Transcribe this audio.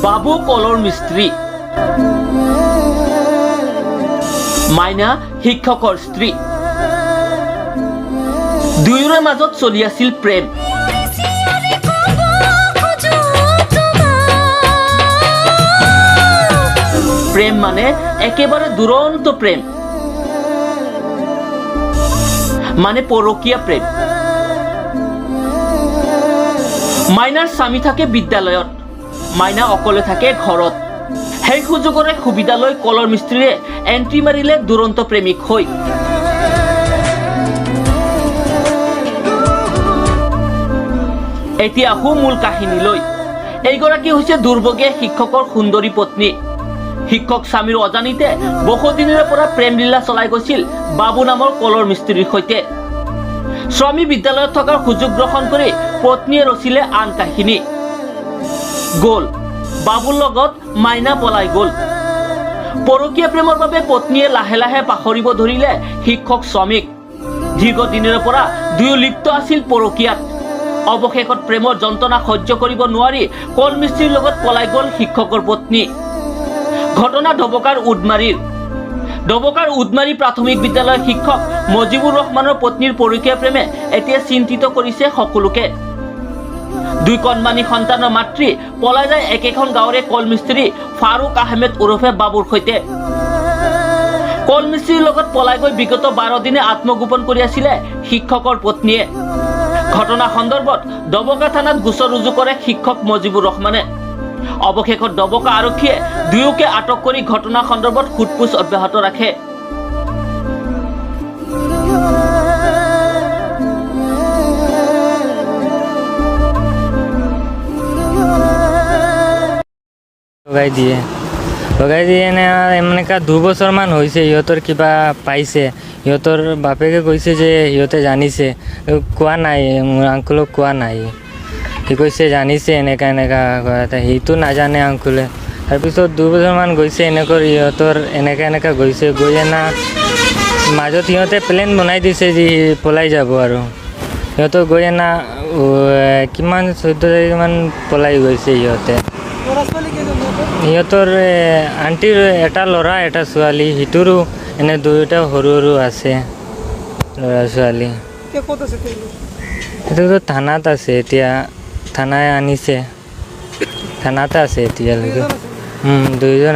বাবু কলৰ মিস্ত্ৰী, মাইনা শিক্ষকৰ স্ত্ৰী। দুয়োৰে মাজত চলি আছিল প্ৰেম। প্ৰেম মানে একেবাৰে দুৰন্ত প্ৰেম, মানে পৰকীয়া প্ৰেম। মাইনাৰ স্বামী থাকে বিদ্যালয়ত, মাইনা অকলে থাকে ঘৰত। সেই সুযোগৰে সুবিধা লৈ কলৰ মিস্ত্ৰীয়ে এণ্ট্ৰি মাৰিলে দুৰন্ত প্ৰেমিক হৈ। এতিয়া আহো মূল কাহিনীলৈ। এইগৰাকী হৈছে দুৰ্ভগীয়া শিক্ষকৰ সুন্দৰী পত্নী। শিক্ষক স্বামীৰ অজানিতে বহুদিনৰে পৰা প্ৰেম লীলা চলাই গৈছিল বাবু নামৰ কলৰ মিস্ত্ৰীৰ সৈতে। স্বামী বিদ্যালয়ত থকাৰ সুযোগ গ্ৰহণ কৰি পত্নীয়ে ৰচিলে আন কাহিনী। গ'ল বাবুৰ লগত মাইনা পলাই গ'ল। পৰকীয়া প্ৰেমৰ বাবে পত্নীয়ে লাহে লাহে পাহৰিব ধৰিলে শিক্ষক স্বামীক। দীৰ্ঘদিনৰে পৰা দুয়ো লিপ্ত আছিল পৰকীয়াত। অৱশেষত প্ৰেমৰ যন্ত্ৰণা সহ্য কৰিব নোৱাৰি কল মিস্ত্ৰীৰ লগত পলাই গ'ল শিক্ষকৰ পত্নী। ঘটনা ডবকাৰ উদমাৰী প্ৰাথমিক বিদ্যালয়ৰ শিক্ষক মজিবুৰ ৰহমানৰ পত্নীৰ পৰকীয়া প্ৰেমে এতিয়া চিন্তিত কৰিছে সকলোকে। দুই কণমানি সন্তানৰ মাতৃ পলাই যায় একেখন গাঁৱৰে কল মিস্ত্ৰী ফাৰুক আহমেদ ওৰফে বাবুৰ সৈতে। কল মিস্ত্ৰীৰ লগত পলাই গৈ বিগত 12 দিনে আত্মগোপন কৰি আছিলে শিক্ষকৰ পত্নীয়ে। ঘটনা সন্দৰ্ভত ডবকা থানাত গোচৰ ৰুজু কৰে শিক্ষক মজিবুৰ ৰহমানে। অৱশেষত ডবকা আৰক্ষীয়ে দুয়োকে আটক কৰি ঘটনা সন্দৰ্ভত সোধপোছ অব্যাহত ৰাখে। লগাই দিয়ে নে এনেকা 2 বছৰমান হৈছে। সিহঁতৰ কিবা পাইছে, সিহঁতৰ বাপেকে কৈছে যে সিহঁতে জানিছে, কোৱা নাই, মোৰ আংকুলক কোৱা নাই। সি কৈছে জানিছে এনেকা সেইটো নাজানে আংকুলে। তাৰপিছত 2 বছৰমান গৈছে এনেকৈ সিহঁতৰ এনেকা গৈছে। গৈ মাজত সিহঁতে প্লেন বনাই দিছে যে পলাই যাব আৰু সিহঁতৰ গৈ কিমান 14 তাৰিখমান পলাই গৈছে সিহঁতে। সিহঁতৰ আণ্টিৰ এটা ল'ৰা এটা ছোৱালী, সিটোৰো এনে দুয়োটা সৰু সৰু আছে ল'ৰা ছোৱালী। এইটোতো থানাত আছে, এতিয়া থানাই আনিছে, থানাতে আছে এতিয়ালৈকে। 2জন